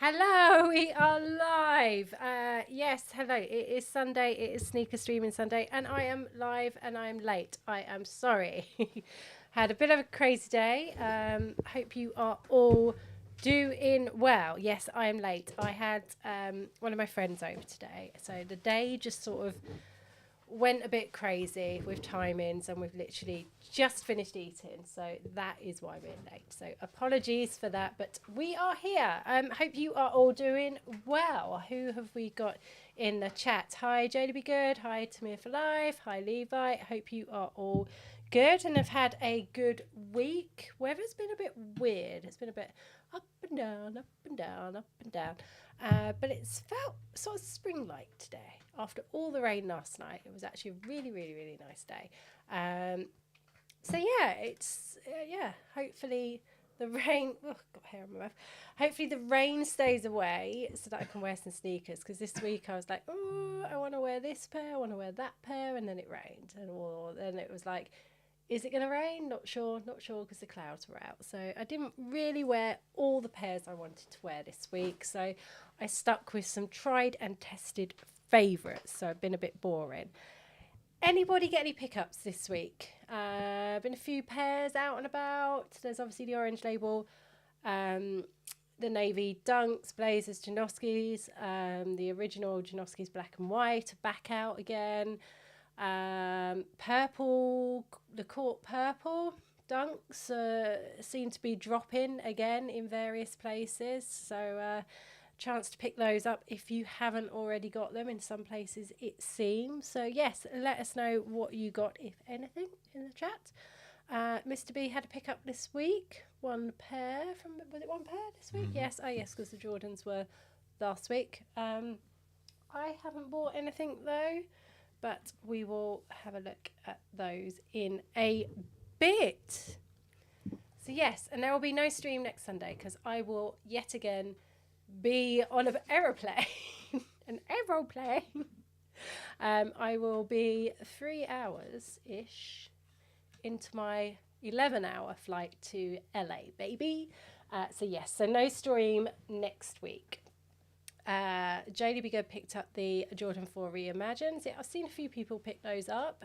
Hello, we are live. Yes, hello. It is Sunday. It is Sneaker Streaming Sunday, and I am live and I am late. I am sorry. Had a bit of a crazy day. Hope you are all doing well. Yes, I am late. I had one of my friends over today, so the day just sort of went a bit crazy with timings, and we've literally just finished eating, so that is why we're late. So apologies for that, but we are here. Hope you are all doing well. Who have we got in the chat? Hi Jodie Be Good, hi Tamir for Life, hi Levi. Hope you are all good and have had a good week. Weather's been a bit weird. It's been a bit up and down, up and down, up and down. But it's felt sort of spring-like today. After all the rain last night, it was actually a really, really, really nice day. So yeah, it's yeah. Hopefully the rain. Oh, got hair on my mouth. Hopefully the rain stays away so that I can wear some sneakers. Because this week I was like, oh, I want to wear this pair, I want to wear that pair, and then it rained, and then it was like, is it going to rain? Not sure, not sure because the clouds were out. So I didn't really wear all the pairs I wanted to wear this week. So I stuck with some tried and tested favourites. So I've been a bit boring. Anybody get any pickups this week? Been a few pairs out and about. There's obviously the Orange Label, the Navy Dunks, Blazers, Janoskis, the original Janoskis Black and White are back out again. Purple, the Court Purple Dunks seem to be dropping again in various places. So chance to pick those up if you haven't already got them. In some places it seems. So yes, let us know what you got, if anything, in the chat. Mr. B had a pickup this week. One pair from, was it one pair this week? Yes. Oh yes, because the Jordans were last week. I haven't bought anything though, but we will have a look at those in a bit. So yes, and there will be no stream next Sunday because I will yet again be on an aeroplane. An aeroplane. I will be 3 hours ish into my 11-hour flight to LA, baby. So yes, so no stream next week. Jodie Be Good picked up the Jordan 4 Reimagined. Yeah, I've seen a few people pick those up.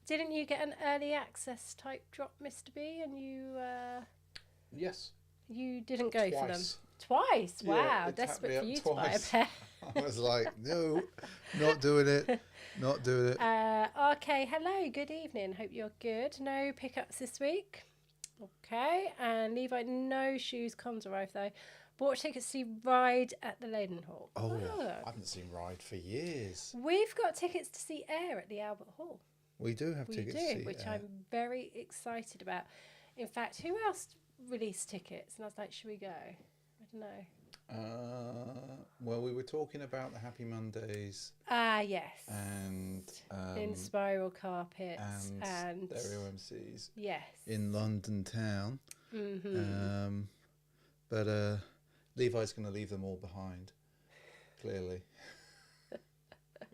Didn't you get an early access type drop, Mr. B? And you Yes. You didn't go Twice. for them twice. Yeah, Wow, it tapped me desperate for up you twice. to buy a pair. I was like, no, not doing it. Not doing it. Okay, hello, good evening. Hope you're good. No pickups this week. Okay, and Levi, no shoes. Cons arrived though. Bought tickets to see Ride at the Leadenhall. Oh, I haven't seen Ride for years. We've got tickets to see Air at the Albert Hall. We do have We tickets do, to see which Air. I'm very excited about. In fact, who else released tickets? And I was like, should we go? I don't know. Well, we were talking about the Happy Mondays Ah, yes. and in Spiral Carpets and Stereo MCs yes. in London town. Mm-hmm. But Levi's going to leave them all behind, clearly.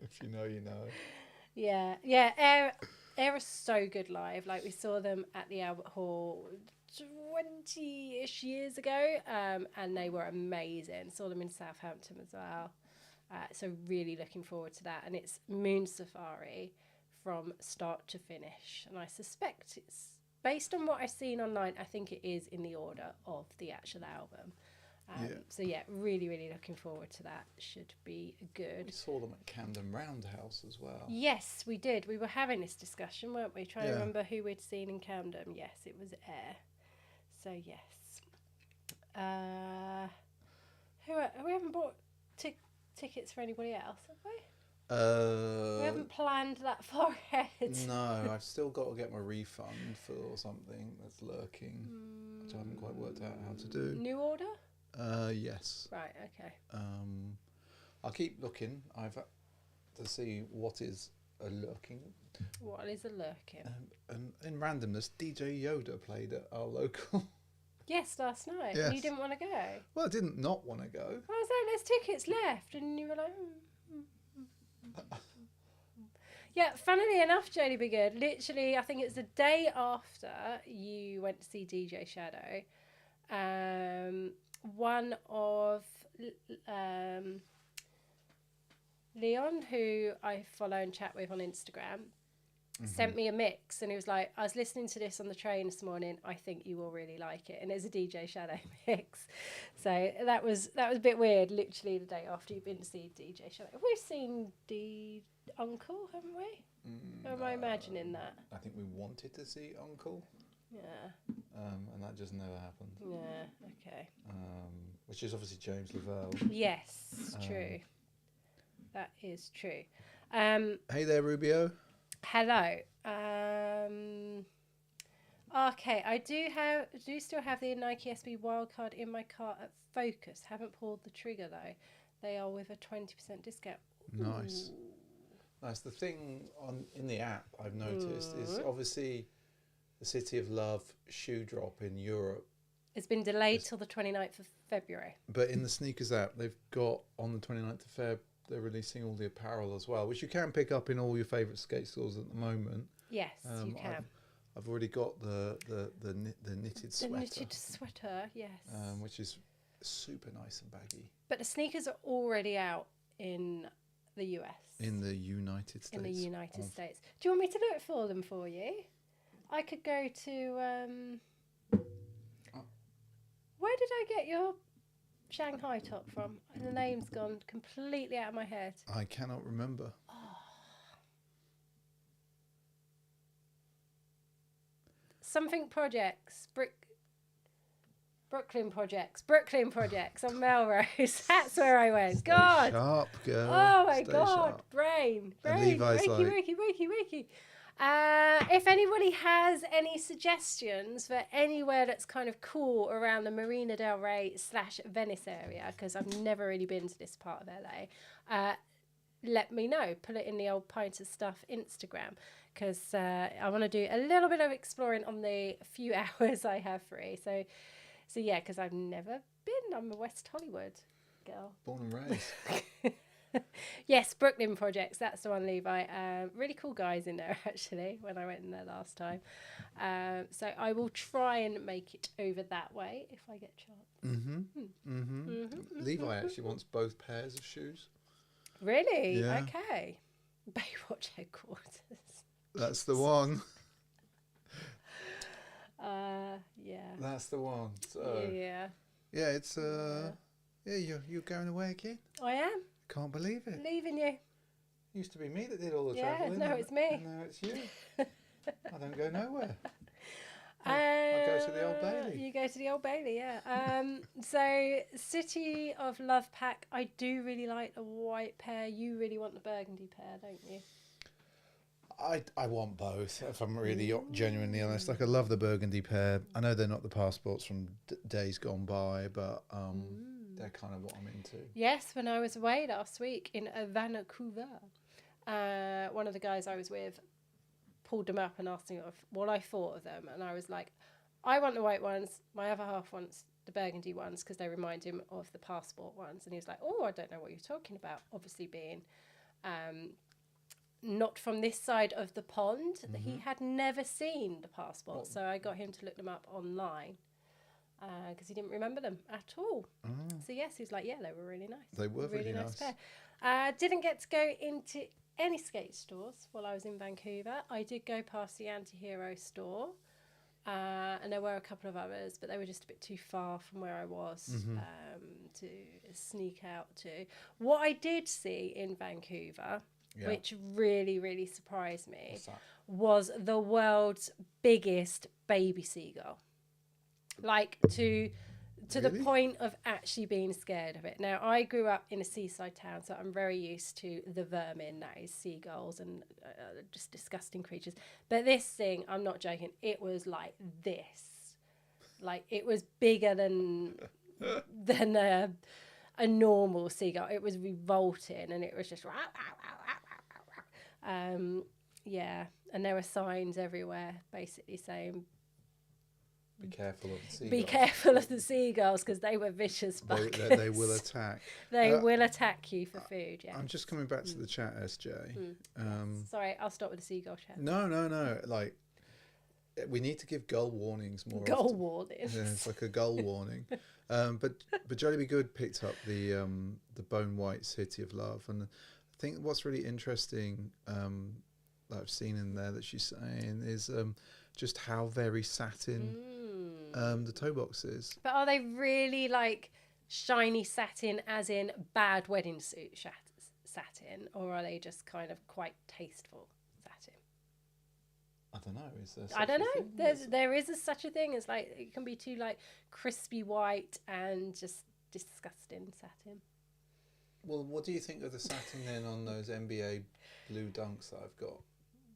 If you know, you know. Yeah. Air is so good live. Like, we saw them at the Albert Hall 20-ish years ago, and they were amazing. Saw them in Southampton as well. So really looking forward to that. And it's Moon Safari from start to finish. And I suspect it's, based on what I've seen online, I think it is in the order of the actual album. So yeah, really, really looking forward to that. Should be good. We saw them at Camden Roundhouse as well. Yes, we did. We were having this discussion, weren't we? Trying to remember who we'd seen in Camden. Yes, it was Air. So yes. We haven't bought tickets for anybody else, have we? We haven't planned that far ahead. No, I've still got to get my refund for something that's lurking, which I haven't quite worked out how to do. New order? Yes. Right, okay. I'll keep looking. I've to see what is a lurking. What is a lurking? And in randomness, DJ Yoda played at our local. Yes, last night. Yes. You didn't want to go. Well, I didn't not want to go. I was like, there's tickets left, and you were like, Yeah, funnily enough, Jodie Be Good, literally, I think it's the day after you went to see DJ Shadow. One of Leon, who I follow and chat with on Instagram, sent me a mix, and he was like, I was listening to this on the train this morning, I think you will really like it. And it's a DJ Shadow mix. So that was a bit weird, literally the day after you've been to see DJ Shadow. We've seen the Uncle, haven't we? Or am I imagining that? I think we wanted to see Uncle. Yeah. And that just never happened. Yeah, okay. Which is obviously James Lavelle. Yes, true. That is true. Hey there, Rubio. Hello. Okay, I do still have the Nike SB Wildcard in my cart at Focus. Haven't pulled the trigger though. They are with a 20% discount. Nice. That's the thing in the app I've noticed is obviously the City of Love shoe drop in Europe. It's been delayed till the 29th of February. But in the sneakers app, they've got on the 29th of Feb, they're releasing all the apparel as well, which you can pick up in all your favourite skate stores at the moment. Yes, you can. I've already got the knitted sweater. The knitted sweater, yes. Which is super nice and baggy. But the sneakers are already out in the US. In the United States. In the United States. Do you want me to look for them for you? I could go to... Where did I get your Shanghai top from? The name's gone completely out of my head. I cannot remember. Oh. Something Projects. Brooklyn Projects on Melrose. That's where I went. Stay God. sharp, girl. Oh my Stay God. sharp. Brain. Levi's Wakey. If anybody has any suggestions for anywhere that's kind of cool around the Marina del Rey / Venice area, because I've never really been to this part of LA, let me know. Put it in the old Pints of Stuff Instagram, because I want to do a little bit of exploring on the few hours I have free. So yeah, because I've never been. I'm a West Hollywood girl. Born and raised. Yes, Brooklyn Projects. That's the one, Levi. Really cool guys in there, actually, when I went in there last time. So I will try and make it over that way if I get a chance. Levi actually wants both pairs of shoes. Really? Yeah. Okay. Baywatch headquarters. That's the one. Yeah. That's the one. So Yeah. yeah, it's yeah, you're going away again. I am. Can't believe it. Leaving you. Used to be me that did all the Yeah, travelling. no, it's me. And now it's you. I don't go nowhere. I go to the Old Bailey. You go to the Old Bailey, yeah. So City of Love pack. I do really like the white pair. You really want the burgundy pair, don't you? I want both, if I'm really genuinely honest. Like, I love the burgundy pair. I know they're not the passports from days gone by, but they're kind of what I'm into. Yes, when I was away last week in Vancouver, one of the guys I was with pulled them up and asked me what I thought of them. And I was like, I want the white ones. My other half wants the burgundy ones because they remind him of the passport ones. And he was like, oh, I don't know what you're talking about. Obviously being... not from this side of the pond. He had never seen the passport, so I got him to look them up online because he didn't remember them at all. So yes, he's like, yeah, they were really nice. They were really really nice. pair. Didn't get to go into any skate stores while I was in Vancouver. I did go past the Anti-Hero store, and there were a couple of others, but they were just a bit too far from where I was to sneak out to. What I did see in Vancouver, which really, really surprised me, was the world's biggest baby seagull. Like, to the point of actually being scared of it. Now, I grew up in a seaside town, so I'm very used to the vermin, that is seagulls and just disgusting creatures. But this thing, I'm not joking, it was like this. Like, it was bigger than a normal seagull. It was revolting, and it was just... yeah, and there were signs everywhere basically saying be careful of the seagulls. Be careful of the seagulls because they were vicious buggers. They will attack. They will attack you for food, yeah. I'm just coming back to the chat, SJ. Sorry, I'll stop with the seagull chat. No. Like, we need to give gull warnings more Goal often. warnings. Yeah, it's like a gull warning. But Jollibee Good picked up the Bone White City of Love, and I think what's really interesting that I've seen in there that she's saying is just how very satin the toe box is. But are they really like shiny satin, as in bad wedding suit satin, or are they just kind of quite tasteful satin? I don't know. Is there? I don't such a know. thing? There is such a thing as like it can be too like crispy white and just disgusting satin. Well, what do you think of the satin then on those NBA blue dunks that I've got?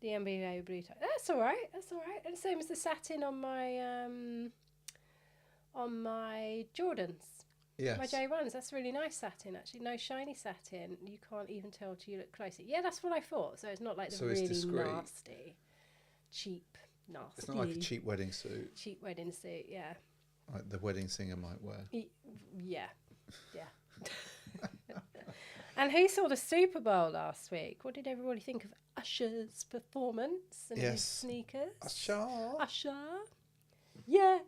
The NBA blue tie. That's all right. That's all right. And same as the satin on my Jordans. Yes. My J1s. That's really nice satin actually. No shiny satin. You can't even tell till you look closer. Yeah, that's what I thought. So it's not like the So it's really discreet. nasty, cheap, nasty. It's not like a cheap wedding suit cheap wedding suit. Yeah. like the wedding singer might wear. Yeah. And who saw the Super Bowl last week? What did everybody think of Usher's performance and his sneakers? Usher. Yeah.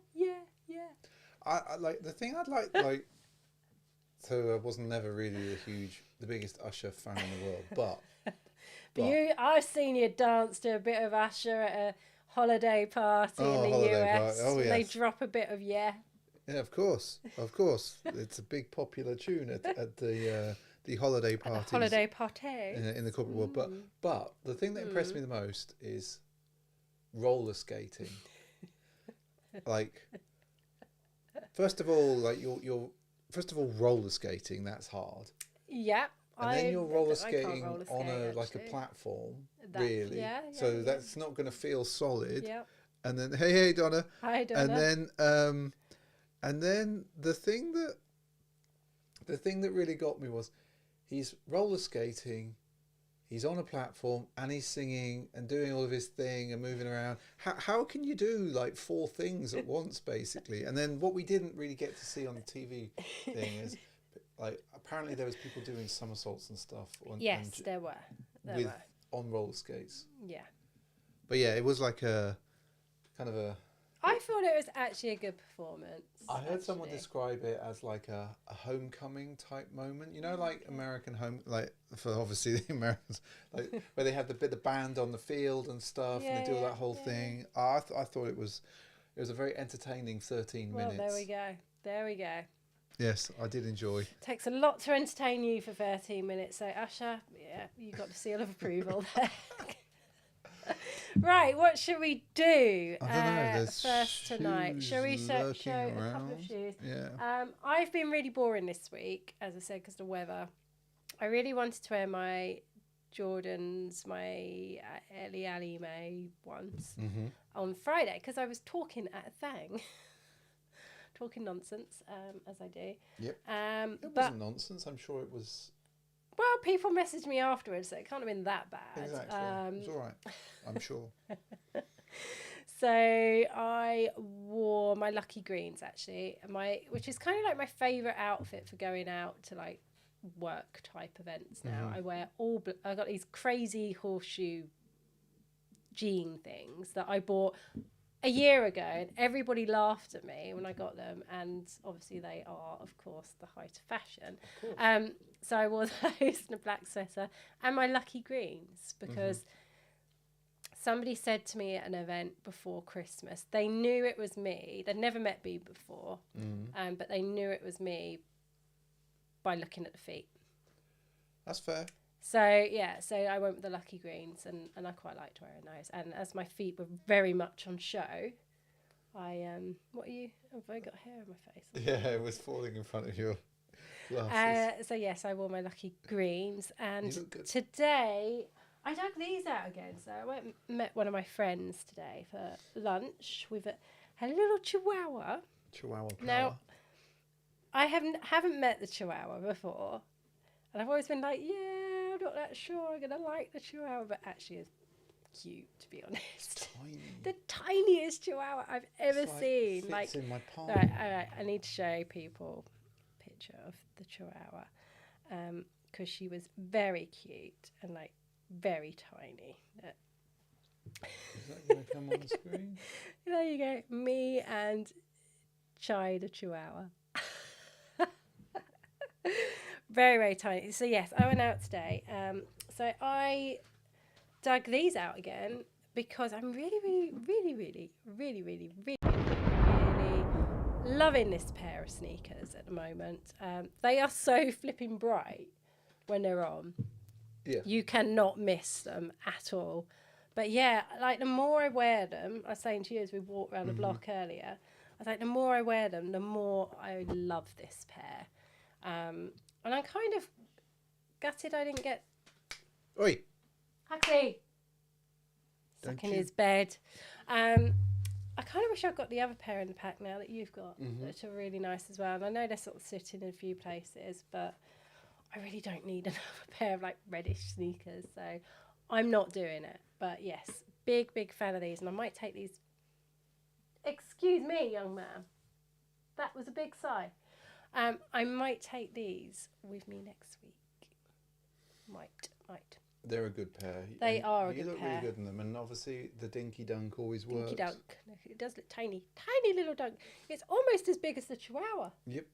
I like the thing I'd like. So I was never really the biggest Usher fan in the world, but I've seen you dance to a bit of Usher at a holiday party in the US. Oh, and they yes. drop a bit of Yeah, of course. It's a big popular tune at the holiday parties. holiday party. In the corporate world. But the thing that impressed me the most is roller skating. Like, first of all, roller skating, that's hard. Yeah. And then you're roller I can't skating roller on skate, a actually. platform, That- really. yeah, So yeah. that's not going to feel solid. Yeah. And then hey Donna. Hi, Donna. And then the thing that really got me was he's roller skating, he's on a platform, and he's singing and doing all of his thing and moving around. How can you do like 4 things at once, basically? And then what we didn't really get to see on the TV thing is, like, apparently there was people doing somersaults and stuff. Yes, there were. On roller skates. Yeah. But yeah, it was like a kind of a. I thought it was actually a good performance. I heard someone actually. describe it as like a homecoming type moment. You know, like American home, like for obviously the Americans, like where they have the band on the field and stuff, and they do all that whole thing. I thought it was a very entertaining 13 minutes. Well, there we go. Yes, I did enjoy. Takes a lot to entertain you for 13 minutes. So, Usher, yeah, you got the seal of approval there. Right, what should we do I don't know. There's first tonight? Shall we show a lurking couple of around. shoes? Yeah. I've been really boring this week, as I said, because of the weather. I really wanted to wear my Jordans, my Eli Ali May ones on Friday because I was talking at a thing. Talking nonsense, as I do. Yep. It But wasn't nonsense. I'm sure it was. well, people messaged me afterwards, so it can't have been that bad. Exactly. It was all right. I'm sure. So I wore my lucky greens actually, which is kind of like my favourite outfit for going out to like work type events now. I wear I got these crazy horseshoe jean things that I bought a year ago, and everybody laughed at me when I got them, and obviously they are, of course, the height of fashion. So I wore those and a black sweater and my lucky greens because somebody said to me at an event before Christmas, they knew it was me. They'd never met me before, but they knew it was me by looking at the feet. That's fair. So yeah, so I went with the lucky greens, and I quite liked wearing those. And as my feet were very much on show, I have I got hair on my face? Yeah, it was falling in front of your glasses. So yes, I wore my lucky greens, and You look good. today I dug these out again. So I went and met one of my friends today for lunch with a little Chihuahua. Chihuahua power. Now, I haven't met the Chihuahua before, and I've always been like, yeah, I'm not that sure I'm gonna like the Chihuahua, but actually it's cute, to be honest. Tiny. The tiniest Chihuahua I've ever seen. Fits Like, in my palm. right, I need to show people a picture of the Chihuahua, because she was very cute and like very tiny. Is that going to come on the screen? There you go. Me and Chai the Chihuahua. Very, very tiny. So yes, I went out today. So I dug these out again because I'm really loving this pair of sneakers at the moment. They are so flipping bright when they're on. Yeah. You cannot miss them at all. But yeah, like the more I wear them, I was saying to you as we walked around the block earlier, I was like, the more I wear them, the more I love this pair. And I'm kind of gutted I didn't get Oi! Huxley Don't stuck in you- his bed. I kind of wish I'd got the other pair in the pack now that you've got, which are really nice as well. And I know they're sort of sitting in a few places, but I really don't need another pair of like reddish sneakers. So I'm not doing it. But yes, big fan of these. And I might take these. Excuse me, young man. That was a big sigh. I might take these with me next week. Might. They're a good pair. They are a you good look pair. really good in them, and obviously the dinky dunk always works. Dinky dunk. It does look tiny little dunk. It's almost as big as the Chihuahua. Yep.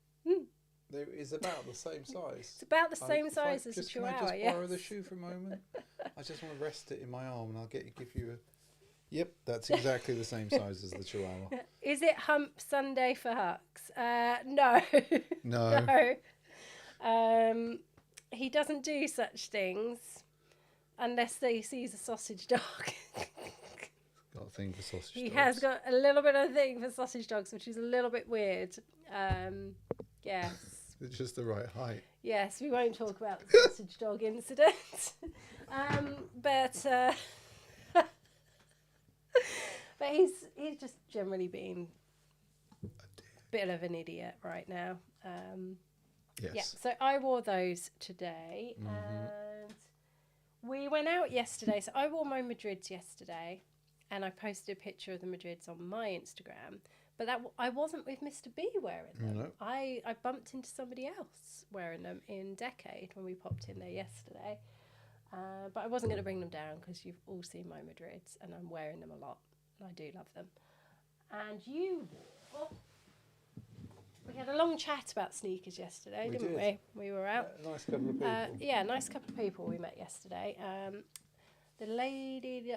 It's about the same size. It's about the same size as the Can I Chihuahua. just Yes. borrow the shoe for a moment? I just want to rest it in my arm, and I'll give you a. Yep, that's exactly the same size as the Chihuahua. Is it Hump Sunday for Hux? No. No. No. He doesn't do such things unless he sees a sausage dog. Got a thing for sausage He dogs. has got a little bit of a thing for sausage dogs, which is a little bit weird. Yes. It's just the right height. Yes, we won't talk about the sausage dog incident. But he's just generally being a bit of an idiot right now. Yes. Yeah, so I wore those today, and we went out yesterday. So I wore my Madrids yesterday, and I posted a picture of the Madrids on my Instagram. But I wasn't with Mr. B wearing them. No. I bumped into somebody else wearing them in Decade when we popped in there yesterday. But I wasn't going to bring them down because you've all seen my Madrids, and I'm wearing them a lot, and I do love them. And you wore... We had a long chat about sneakers yesterday, We didn't did. we? We were out. Nice couple of people. Yeah, nice couple of people we met yesterday. The lady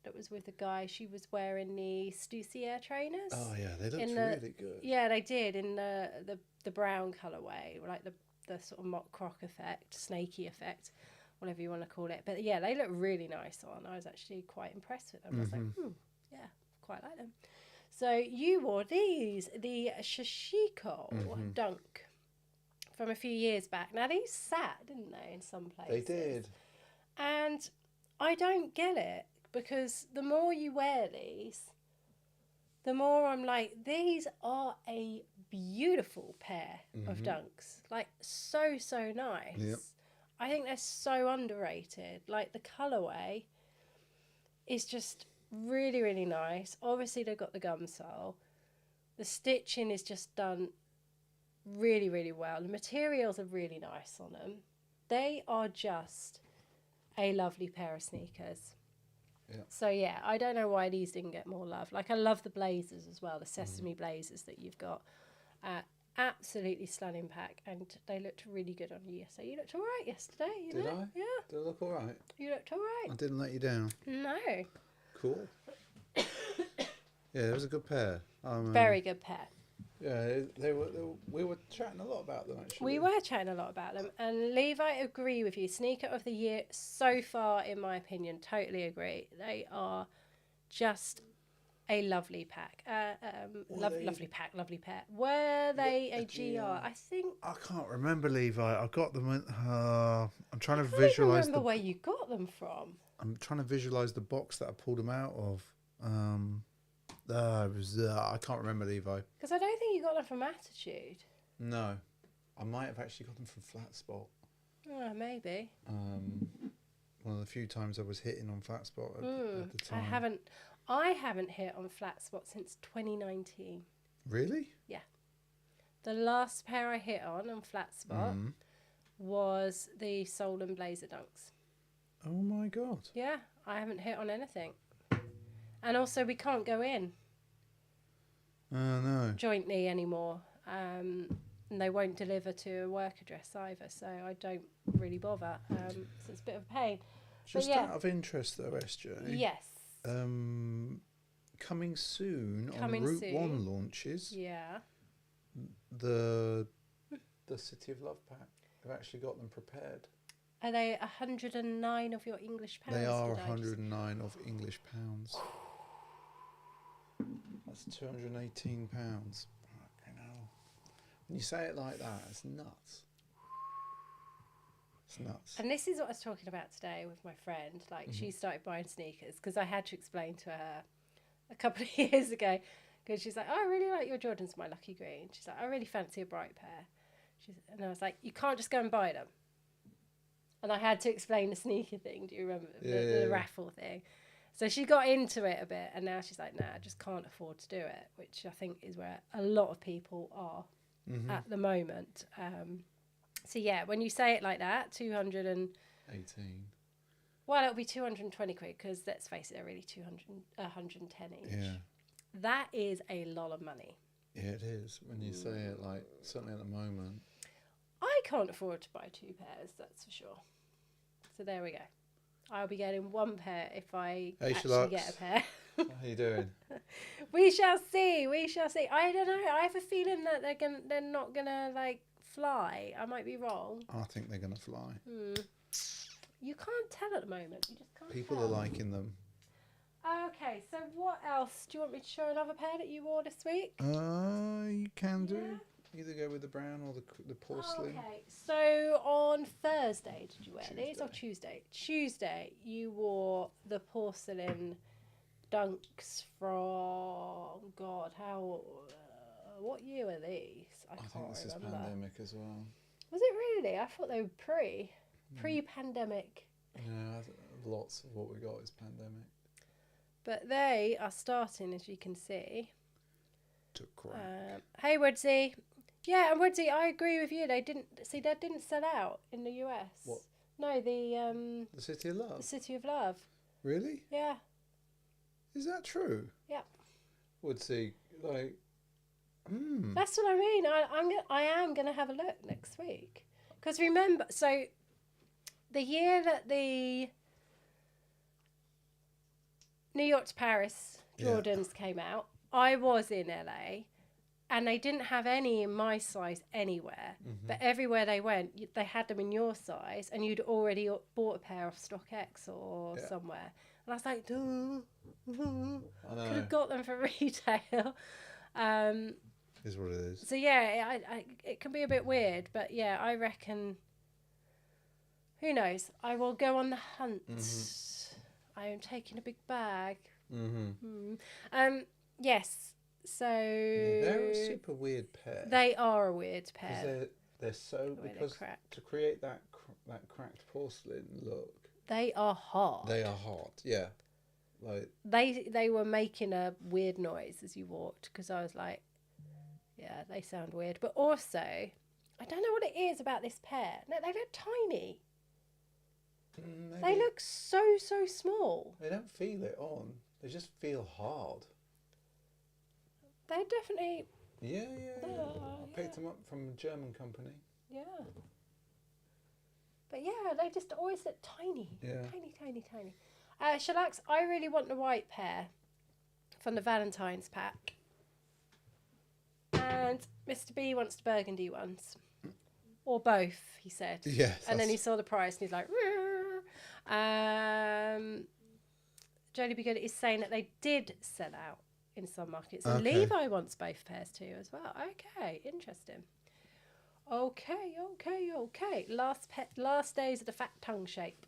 that was with the guy, she was wearing the Stussy Air trainers. Oh yeah, they looked in the- really good. Yeah, they did in the brown colourway, like the sort of mock croc effect, snaky effect, whatever you want to call it. But yeah, they look really nice on. I was actually quite impressed with them. I was like, yeah, quite like them. So you wore these, the Shashiko Dunk from a few years back. Now these sat, didn't they, in some They places? did. And I don't get it, because the more you wear these, the more I'm like, these are a beautiful pair of dunks. Like, so nice. Yep. I think they're so underrated. Like, the colourway is just really nice. Obviously, they've got the gum sole. The stitching is just done really well. The materials are really nice on them. They are just a lovely pair of sneakers. Yeah. So yeah, I don't know why these didn't get more love. Like, I love the blazers as well, the sesame blazers that you've got. Absolutely stunning pack, and they looked really good on you. So you looked all right yesterday. Did know? I? Yeah, Did I look all right? you looked all I right. didn't let you down. No, Cool. Yeah, it was a good pair. very good pair. Yeah, we were chatting a lot about them actually. We were chatting a lot about them, and Levi, I agree with you. Sneaker of the year so far, in my opinion, totally agree. They are just a lovely pack. Lovely pack, lovely pair. Were they a GR? I think. I can't remember, Levi. I got them. I'm trying to I can't even visualize remember where you got them from. I'm trying to visualize the box that I pulled them out of. It was. I can't remember, Levi. Because I don't think you got them from Attitude. No, I might have actually got them from Flat Spot. Oh, maybe. One of the few times I was hitting on Flat Spot at the time. I haven't hit on Flat Spot since 2019. Really? Yeah. The last pair I hit on Flat Spot was the Soul and Blazer Dunks. Oh my god. Yeah, I haven't hit on anything. And also, we can't go in Oh no. jointly anymore. And they won't deliver to a work address either, so I don't really bother. So it's a bit of a pain. Just yeah. out of interest, though, SJ. Yes. Coming soon Coming on Route soon. 1 launches. Yeah. The City of Love pack. I've actually got them prepared. Are they 109 of your English pounds? They are did I just- 109 of English pounds. That's £218. Fucking hell. When you say it like that, it's nuts. It's nuts. And this is what I was talking about today with my friend. Like, she started buying sneakers because I had to explain to her a couple of years ago. Because she's like, oh, I really like your Jordans, my Lucky Green. She's like, I really fancy a bright pair. And I was like, you can't just go and buy them. And I had to explain the sneaker thing. Do you remember the raffle thing? So she got into it a bit, and now she's like, nah, I just can't afford to do it, which I think is where a lot of people are at the moment. So yeah, when you say it like that, 218. Well, it'll be 220 quid because let's face it, they're really 110 each. Yeah. That is a lot of money. Yeah, it is. When you say it, like, certainly at the moment. I can't afford to buy two pairs, that's for sure. So there we go. I'll be getting one pair if I actually get a pair. How you doing? We shall see. We shall see. I don't know. I have a feeling that they're not gonna like fly. I might be wrong. I think they're going to fly. You can't tell at the moment. You just can't. People tell. are liking them. Okay, so what else? Do you want me to show another pair that you wore this week? You can do. Yeah. Either go with the brown or the porcelain. Okay, so on Thursday, did you wear these or Tuesday? Tuesday, you wore the porcelain dunks from what year were these? I think this is pandemic as well. Was it really? I thought they were pre-pandemic. Yeah, lots of what we got is pandemic. But they are starting, as you can see. To crap. Hey, Woodsy. Yeah, and Woodsy, I agree with you. They didn't sell out in the US. What? No, the City of Love. the City of Love. Really? Yeah. Is that true? Yeah. Would see like. That's what I mean. I am gonna have a look next week because remember, so the year that the New York to Paris Jordans came out, I was in LA. And they didn't have any in my size anywhere. But everywhere they went, they had them in your size. And you'd already bought a pair off StockX or somewhere. And I was like, duh. Could have got them for retail. Is what it is. So, yeah, it can be a bit weird. But, yeah, I reckon, who knows? I will go on the hunt. I am taking a big bag. Yes. So they're a super weird pair. They are a weird pair. They're so because to create that cracked porcelain look. They are hot. They are hot. Yeah, like they were making a weird noise as you walked because I was like, yeah, they sound weird. But also, I don't know what it is about this pair. No, they look tiny. They look so small. They don't feel it on. They just feel hard. They definitely. Yeah. I picked them up from a German company. Yeah. But yeah, they just always look tiny. Yeah. Tiny. Shellax, I really want the white pair from the Valentine's pack. And Mr. B wants the burgundy ones. Or both, he said. Yes. And then he saw the price and he's like, Jolly Be Good is saying that they did sell out in some markets. And Levi wants both pairs too as well. Okay, interesting. Okay. Last days of the fat tongue shape.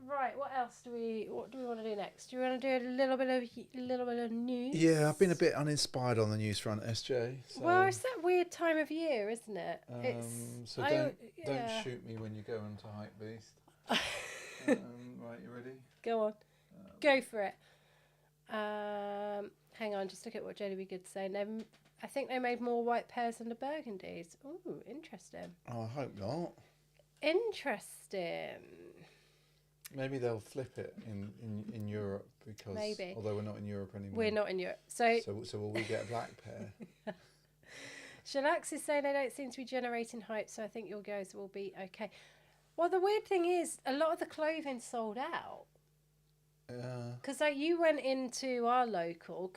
Right, what else do we want to do next? Do you want to do a little bit of news? Yeah, I've been a bit uninspired on the news front, SJ. So, well, it's that weird time of year, isn't it? So don't shoot me when you go into Hype Beast. Right, you ready? Go on. Go for it. Hang on, just look at what Jelly Be Good's saying. I think they made more white pears than the burgundies. Ooh, interesting. Oh, I hope not. Interesting. Maybe they'll flip it in Europe because Maybe. although we're not in Europe anymore. We're not in Europe. So So will we get a black pair? Shalax is saying they don't seem to be generating hype, so I think your guys will be okay. Well, the weird thing is, a lot of the clothing sold out. Because like you went into our local,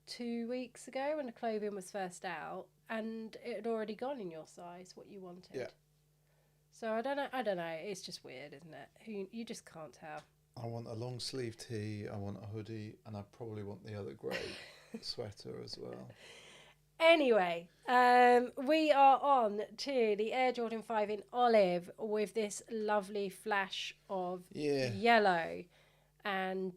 2 weeks ago when the clothing was first out, and it had already gone in your size, what you wanted. Yeah. So I don't know. It's just weird, isn't it? You just can't tell. I want a long sleeve tee, I want a hoodie, and I probably want the other grey sweater as well. Anyway, we are on to the Air Jordan 5 in olive with this lovely flash of yellow. And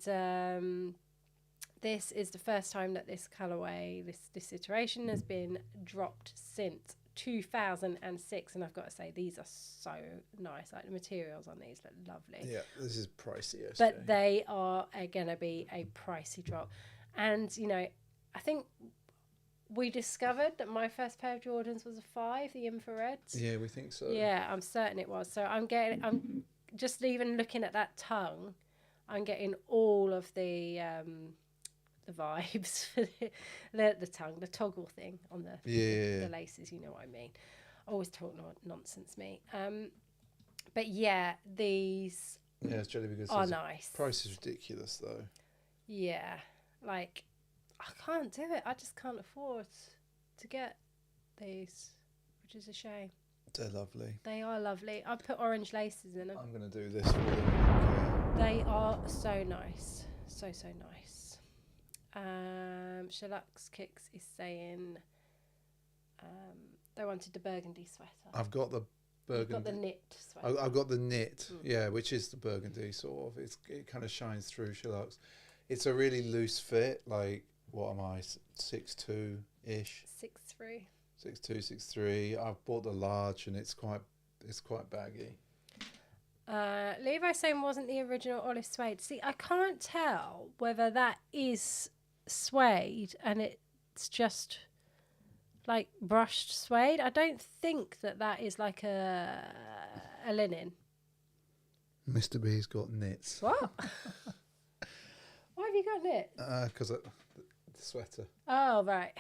this is the first time that this colourway, this iteration has been dropped since 2006. And I've got to say, these are so nice. Like the materials on these look lovely. Yeah, this is pricey. But they are going to be a pricey drop. And, you know, I think we discovered that my first pair of Jordans was a 5, the infrareds. Yeah, we think so. Yeah, I'm certain it was. So I'm just even looking at that tongue, I'm getting all of the vibes for the tongue, the toggle thing on the laces. You know what I mean? Always talk nonsense, me. But yeah, these it's jelly because are nice. Price is ridiculous though. Yeah, like I can't do it. I just can't afford to get these, which is a shame. They're lovely. They are lovely. I put orange laces in them. I'm going to do this for them. They are so nice. So nice. Shalux Kicks is saying they wanted the burgundy sweater. I've got the burgundy. You've got the knit sweater. I've got the knit, which is the burgundy sort of. It kind of shines through Shalux. It's a really loose fit. Like, what am I, 6'2"-ish? 6'3". 6'2", 6'3". I've bought the large, and it's quite baggy. Levi saying wasn't the original olive suede. See, I can't tell whether that is suede and it's just like brushed suede. I don't think that is like a linen. Mr. B's got knits. What? Why have you got knit? Because the sweater. Oh, right.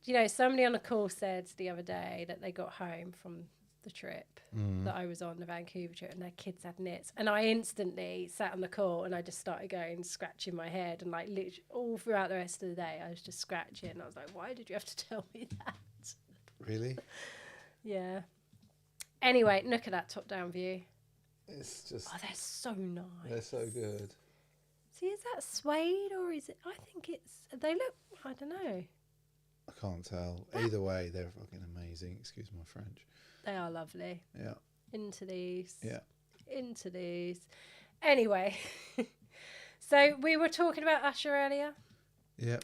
You know, somebody on the call said the other day that they got home from the trip that I was on, the Vancouver trip, and their kids had knits. And I instantly sat on the call and I just started going, scratching my head. And like literally all throughout the rest of the day, I was just scratching. And I was like, why did you have to tell me that? Really? Yeah. Anyway, look at that top-down view. It's just... Oh, they're so nice. They're so good. See, is that suede or is it... I think it's... They look... I don't know. I can't tell. Either way, they're fucking amazing. Excuse my French. They are lovely. Yeah. Into these. Yeah. Into these. Anyway, so we were talking about Usher earlier. Yeah.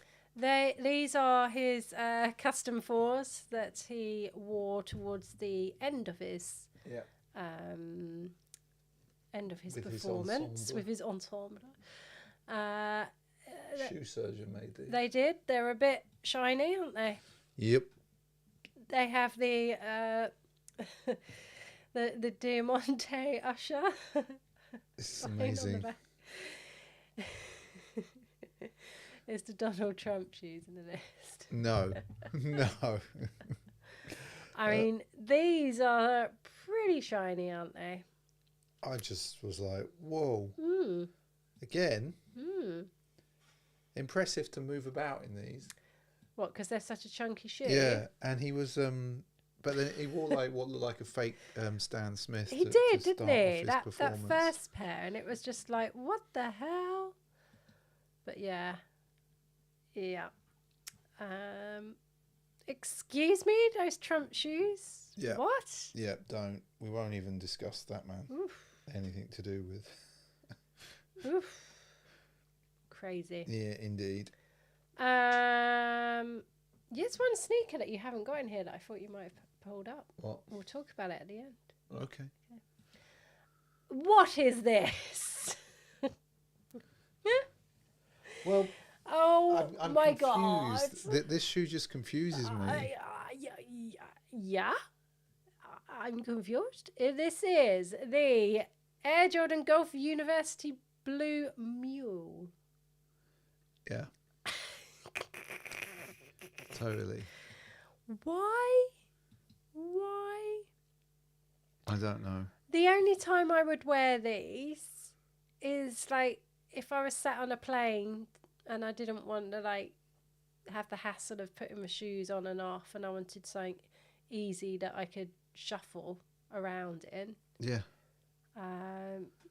These are his custom 4s that he wore towards the end of his performance with his ensemble. Shoe surgeon made these. They did. They're a bit shiny, aren't they? Yep. They have the the Diamante Usher. It's amazing. Is the Donald Trump shoes in the list? No. No. I mean, these are pretty shiny, aren't they? I just was like, whoa. Mm. Again? Mm. Impressive to move about in these. What, because they're such a chunky shoe? Yeah, and he was... but then he wore like what looked like a fake Stan Smith. He did, didn't he? That first pair, and it was just like, what the hell? But yeah. Excuse me, those Trump shoes? Yeah. What? Yeah, don't. We won't even discuss that, man. Oof. Anything to do with. Oof. Crazy. Yeah, indeed. Yes, one sneaker that you haven't got in here that I thought you might have pulled up. What? We'll talk about it at the end. Okay. What is this? Well, oh I'm my confused. God! This shoe just confuses me. Yeah. I'm confused. This is the Air Jordan Golf University Blue Mule. Yeah. Totally. Why? Why? I don't know. The only time I would wear these is like if I was sat on a plane and I didn't want to like have the hassle of putting my shoes on and off, and I wanted something easy that I could shuffle around in. Yeah.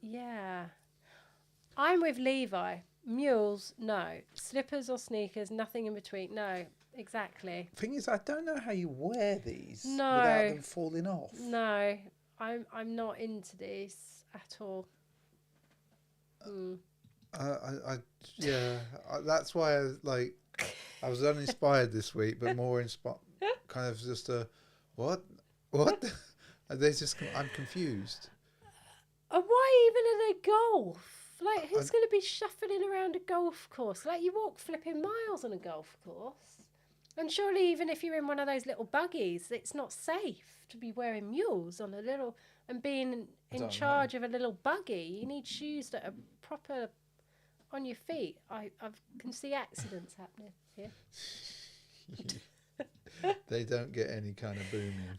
Yeah. I'm with Levi. Mules, no. Slippers or sneakers, nothing in between. No, exactly. Thing is, I don't know how you wear these No. without them falling off. No, I'm not into these at all. That's why I was uninspired this week, but more inspired. Kind of just what? I'm confused. And why even are they golf? Like, who's going to be shuffling around a golf course? Like, you walk flipping miles on a golf course. And surely even if you're in one of those little buggies, it's not safe to be wearing mules on a little and being in charge of a little buggy. You need shoes that are proper on your feet. I can see accidents happening here. They don't get any kind of booming.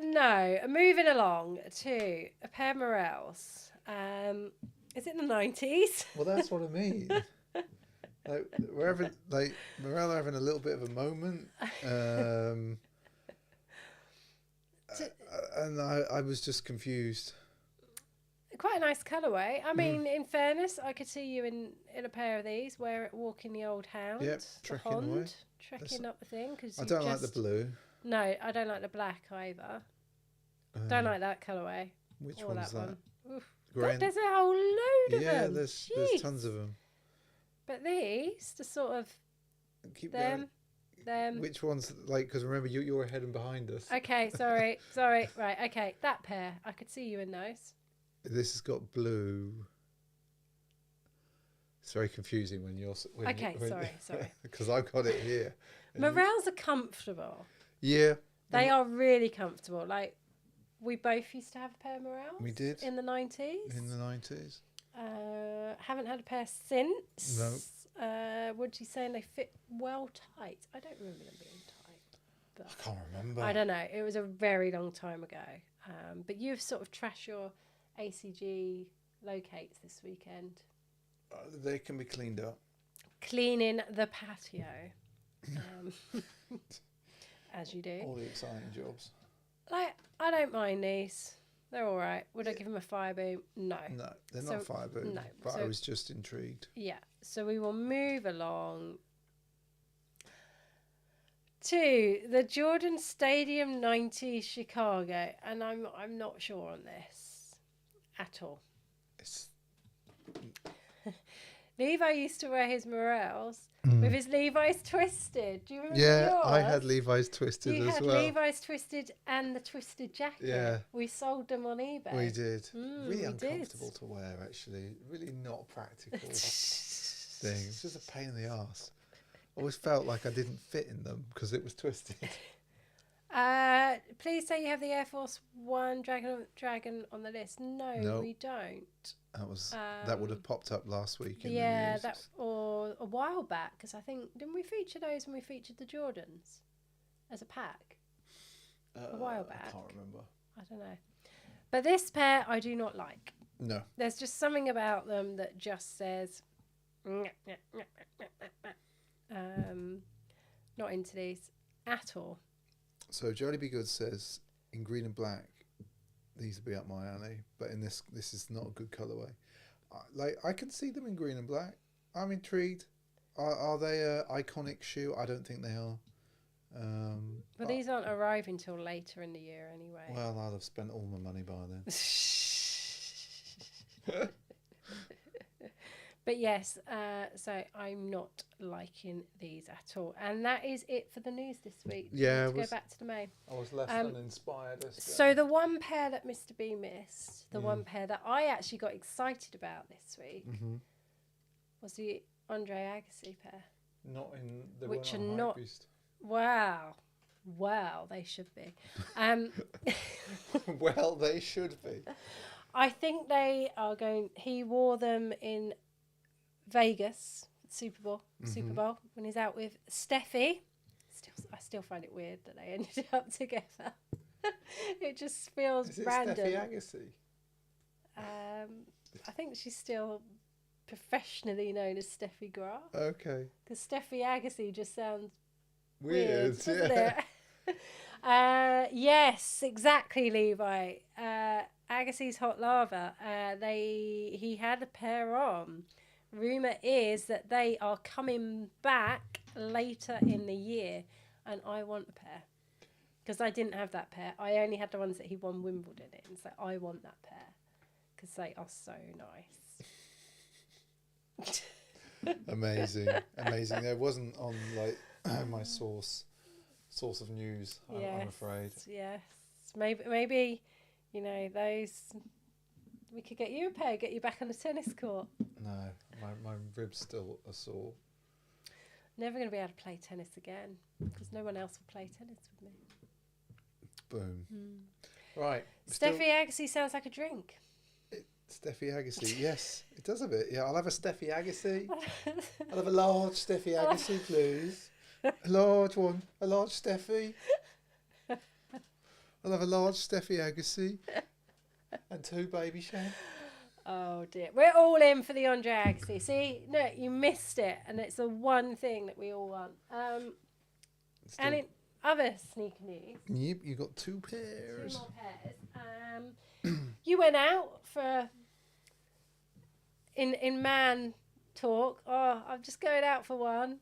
No. Moving along to a pair of Morels. Is it the 90s? Well, that's what I mean. Like wherever, like Morel are having a little bit of a moment, and I was just confused. Quite a nice colourway. I mean, in fairness, I could see you in a pair of these, walking the old hound. Yep, trekking away. Trekking up the thing. Cause I don't like the blue. No, I don't like the black either. Don't like that colourway. Which or one's that? Oof. Grand- There's a whole load of them. Yeah, there's tons of them. But these, the sort of Keep them. Which ones? Like, because remember, you're ahead and behind us. Okay, sorry. Right, okay, that pair. I could see you in those. This has got blue. It's very confusing when you're. Sorry. Because I've got it here. Morels are comfortable. Yeah. They are really comfortable. Like, we both used to have a pair of Morels. We did. In the 90s. In the 90s. Haven't had a pair since. No. What did you say? They fit well tight. I don't remember them being tight. But I can't remember. I don't know. It was a very long time ago. But you've sort of trashed your ACG locates this weekend. They can be cleaned up. Cleaning the patio. As you do. All the exciting jobs. Like, I don't mind these. They're all right. Would I give them a fire boom? No. No, they're not fire boom. No. But I was just intrigued. Yeah. So we will move along to the Jordan Stadium 90 Chicago, and I'm not sure on this at all. Levi used to wear his Morels with his Levi's Twisted. Do you remember yours? I had Levi's Twisted as well. You had Levi's Twisted and the Twisted jacket. Yeah. We sold them on eBay. We did. Really we uncomfortable to wear, actually. Really not practical thing. It's just a pain in the arse. I always felt like I didn't fit in them because it was twisted. Please say you have the Air Force One Dragon on the list. No, we don't. That would have popped up last week in the news. Or a while back, because I think didn't we feature those when we featured the Jordans as a pack a while back? I can't remember. I don't know. But this pair I do not like. No. There's just something about them that just says not into these at all. So Jody Be Good says in green and black, these would be up my alley, but in this is not a good colourway. I can see them in green and black. I'm intrigued. Are they a iconic shoe? I don't think they are. But these aren't arriving till later in the year anyway. Well, I'll have spent all my money by then. But yes, so I'm not liking these at all. And that is it for the news this week. Yeah. Go back to the main. I was less than inspired. So the one pair that Mr. B missed, the one pair that I actually got excited about this week, was the Andre Agassi pair. Not in the which are Hypebeast. not. Wow. Well, they should be. Um, Well, they should be. I think they are going. He wore them in Vegas Super Bowl when he's out with Steffi. I still find it weird that they ended up together. It just feels Is it random. Steffi Agassi? I think she's still professionally known as Steffi Graf. Okay. Because Steffi Agassi just sounds Weird. doesn't Yeah. it? Yes, exactly, Levi. Agassi's Hot Lava. He had a pair on. Rumour is that they are coming back later in the year, and I want a pair. Because I didn't have that pair. I only had the ones that he won Wimbledon in, so I want that pair. Because they are so nice. Amazing. There wasn't on like my source of news. I'm afraid. Yes. Maybe, those. We could get you a pair. Get you back on the tennis court. No, my ribs still are sore. Never going to be able to play tennis again because no one else will play tennis with me. Boom. Right. Steffi Agassi sounds like a drink. Steffi Agassi, yes, it does a bit. Yeah, I'll have a Steffi Agassi. I'll have a large Steffi Agassi, please. A large one, a large Steffi. I'll have a large Steffi Agassi and 2 baby Shan. Oh dear, we're all in for the Andre Agassi. See, no, you missed it, and it's the one thing that we all want. And in other sneaker news, Yep, you got 2 2 pairs. more pairs. You went out for in man talk. Oh, I'm just going out for one.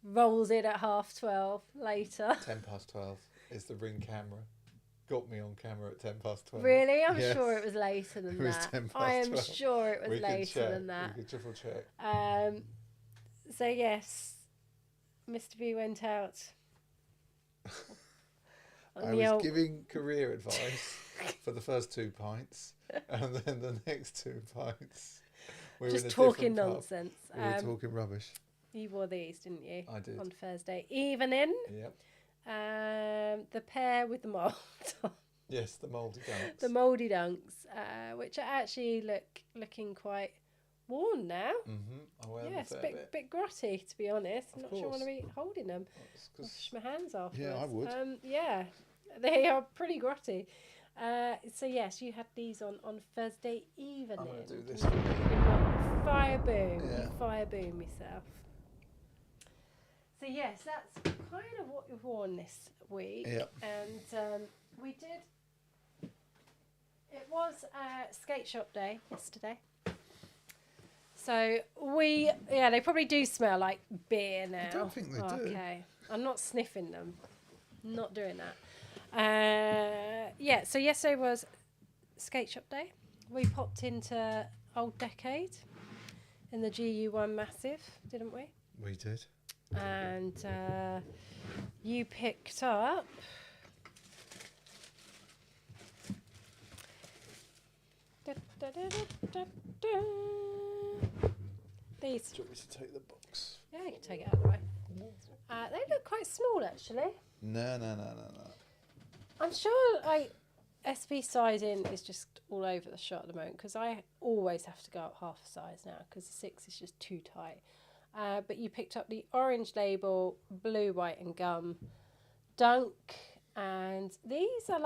Rolls in at 12:30 later. 12:10 is the Ring camera. Got me on camera at 12:10. Really? I'm Yes. sure it was later than It was that. 12:10. I am sure it was later than We that. could triple check. So yes, Mr. B went out. I was giving career advice for the first 2 pints, and then the next 2 pints, we were just in a talking different pub. nonsense. We were talking rubbish. You wore these, didn't you? I did. On Thursday evening. Yep. The pair with the mould. Yes, the mouldy dunks. The mouldy dunks, which are actually looking quite worn now. I wear them a Yes, fair bit grotty, to be honest. I'm Of not sure I want to course. be holding them. It's I'll 'cause- wash my hands off. Yeah, I would. Yeah, they are pretty grotty. So yes, you had these on Thursday evening. I'm going to do this. You fire boom. Yeah. You fire boom yourself. So yes, that's kind of what you've worn this week. Yep. And we did. It was skate shop day yesterday. So they probably do smell like beer now. don't think they do. Okay, I'm not sniffing them. Not doing that. So yesterday was skate shop day. We popped into Old Decade in the GU1 Massive, didn't we? We did. And you picked up these. Do you want me to take the box? Yeah, you can take it out of the way. They look quite small, actually. No. I'm sure SB sizing is just all over the shop at the moment because I always have to go up half a size now because the 6 is just too tight. But you picked up the orange label, blue, white and gum dunk, and these are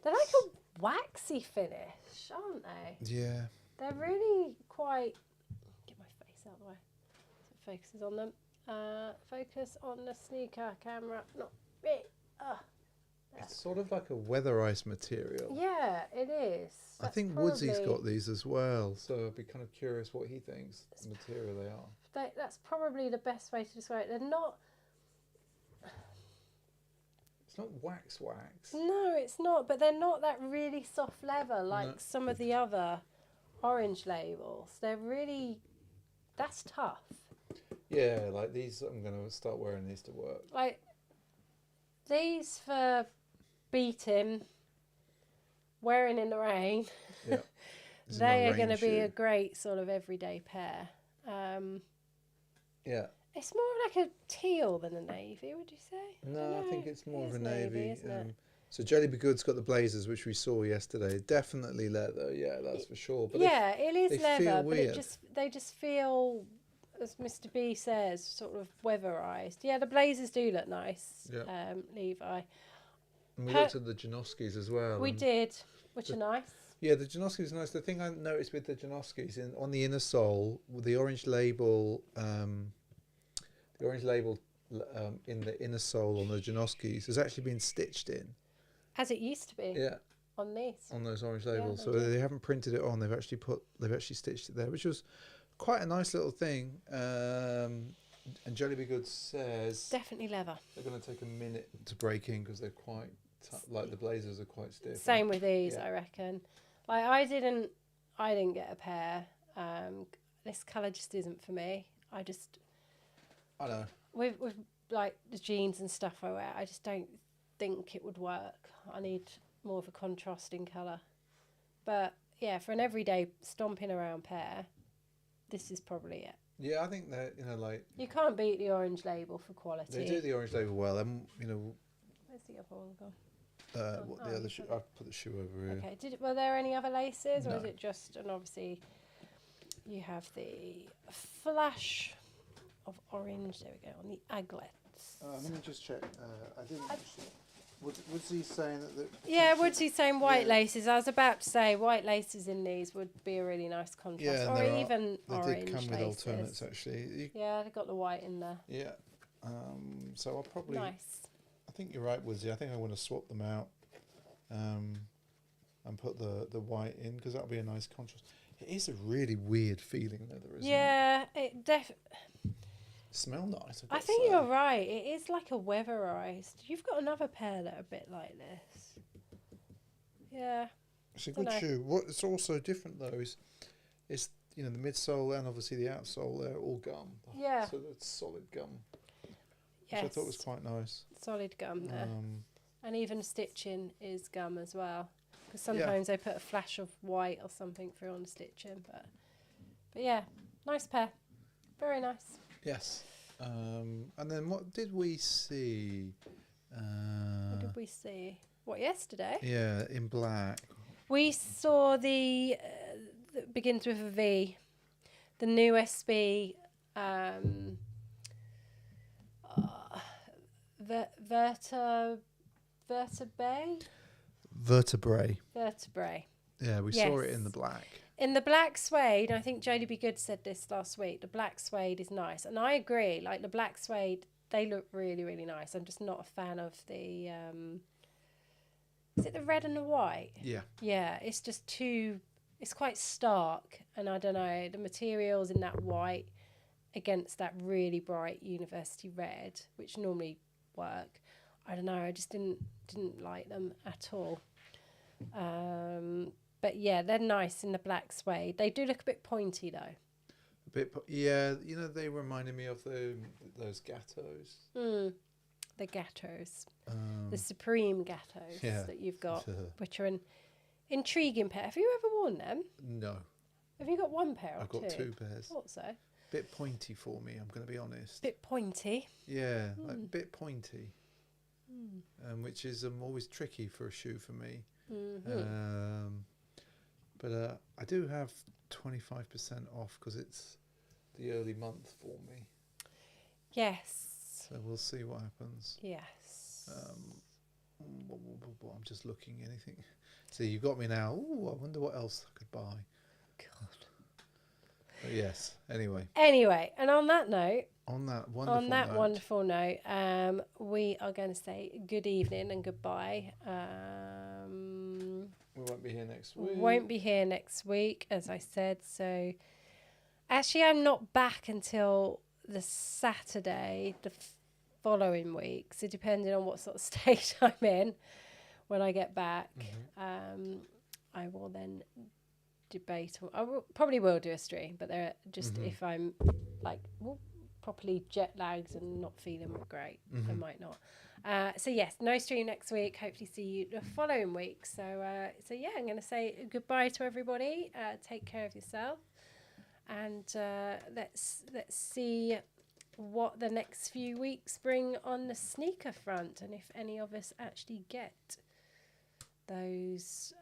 they're like a waxy finish, aren't they? Yeah. They're really quite. Get my face out of the way so it focuses on them. Focus on the sneaker camera, not me. It's sort of like a weatherized material. Yeah, it is. I think Woodsy's got these as well, so I'd be kind of curious what he thinks the material they are. That's probably the best way to describe it. They're not. It's not wax. No, it's not. But they're not that really soft leather like some of the other orange labels. They're really. That's tough. Yeah, like these. I'm gonna start wearing these to work. Like these for beating, wearing in the rain. Yeah. They are going to be a great sort of everyday pair. Yeah. It's more like a teal than a navy, would you say? No, I think it's more it of a is navy. isn't it? So Jellyby Good's got the blazers, which we saw yesterday. Definitely leather, yeah, that's for sure. But Yeah, it they is leather, feel but weird. they just feel, as Mr. B says, sort of weatherized. Yeah, the blazers do look nice, Yeah. Levi. And we Per- looked at the Janoskis as well. We and did, which the- are nice. Yeah, the Janoskis are nice. The thing I noticed with the Janoskis on the inner sole, with the orange label, in the inner sole on the Janoskis has actually been stitched in. As it used to be Yeah, on these. on those orange Yeah, labels. they So do. they haven't printed it on. They've actually stitched it there, which was quite a nice little thing. And Jellyby Good says Definitely leather. they're going to take a minute to break in because they're quite like the blazers are quite stiff. Same with these, Yeah. I reckon. Like I didn't get a pair. This colour just isn't for me. I know. With like the jeans and stuff I wear, I just don't think it would work. I need more of a contrasting colour. But yeah, for an everyday stomping around pair, this is probably it. Yeah, I think that like You can't beat the orange label for quality. they do the orange label well, and Where's the other one gone? what oh, the other you've shoe? got it. I've put the shoe over here. Okay. Were there any other laces, or No. is it just? And obviously, you have the flash of orange. There we go on the aglets. Let me just check. I didn't. Was he saying that? Yeah, Woodsy's saying white Yeah. laces. I was about to say white laces in these would be a really nice contrast, Yeah, or there are- even They orange did come with laces. alternates actually. Yeah, they've got the white in there. Yeah. So I'll probably. Nice. I think you're right, Woodsy. I think I want to swap them out, and put the white in because that'll be a nice contrast. It is a really weird feeling, leather, isn't it? Yeah, it Smell nice. I think you're right. It is like a weatherized. You've got another pair that are a bit like this. Yeah. It's a good Dunno. shoe. What's also different though is the midsole and obviously the outsole. They're all gum. Yeah. So that's solid gum, Yes. which I thought was quite nice. Solid gum there. Um, And even stitching is gum as well. Because sometimes they put a flash of white or something through on the stitching. But yeah, nice pair. Very nice. yes. And then what did we see? What did we see? What, yesterday? Yeah, in black. We saw the that begins with a V, the new SB vertebrae. Vertebrae. Yeah, we saw it in the Yes. black. In the black suede, I think Jodie B. Good said this last week, the black suede is nice. And I agree, like the black suede, they look really, really nice. I'm just not a fan of the, is it the red and the white? Yeah. Yeah, it's just too, it's quite stark. And I don't know, the materials in that white against that really bright university red, which normally work, I don't know, I just didn't like them at all. But yeah, they're nice in the black suede. They do look a bit pointy though. A bit. Yeah, they reminded me of those Gattos. The Gattos, the Supreme Gattos yeah. that you've got, which are an intriguing pair. Have you ever worn them? No, Have you got one pair or I've got two pairs. Thought so. Bit pointy for me. I'm going to be honest. Bit pointy. Yeah, like a bit pointy. Which is always tricky for a shoe for me. But I do have 25% off because it's the early month for me. Yes. So we'll see what happens. Yes. I'm just looking anything. See, you got me now. Ooh, I wonder what else I could buy. God. But yes. Anyway, And on that note, on that wonderful wonderful note, we are going to say good evening and goodbye. We won't be here next We week. won't be here next week, as I said. So, actually, I'm not back until the Saturday the following week. So, depending on what sort of state I'm in when I get back, I will then debate. Probably will do a stream, but they're just if I'm like properly jet lagged and not feeling great, I might not. So yes, no stream next week. Hopefully see you the following week. So yeah, I'm going to say goodbye to everybody. Take care of yourself, and let's see what the next few weeks bring on the sneaker front, and if any of us actually get those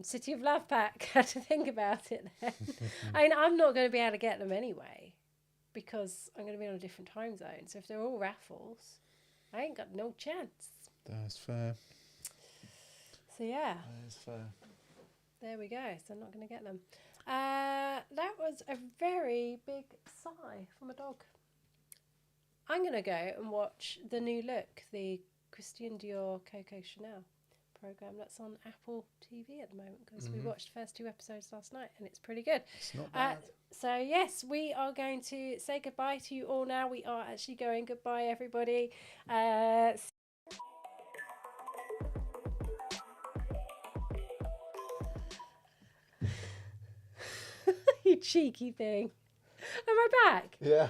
City of Love pack. Had to think about it then. I mean, I'm not going to be able to get them anyway because I'm going to be on a different time zone. So if they're all raffles, I ain't got no chance. That's fair. So yeah, That's fair. there we go. So I'm not going to get them. That was a very big sigh from a dog. I'm going to go and watch The New Look, the Christian Dior Coco Chanel program that's on Apple TV at the moment, because we watched the first 2 episodes last night and it's pretty good. It's not bad. So yes, we are going to say goodbye to you all now. We are actually going goodbye, everybody. You cheeky thing. Am I back? Yeah.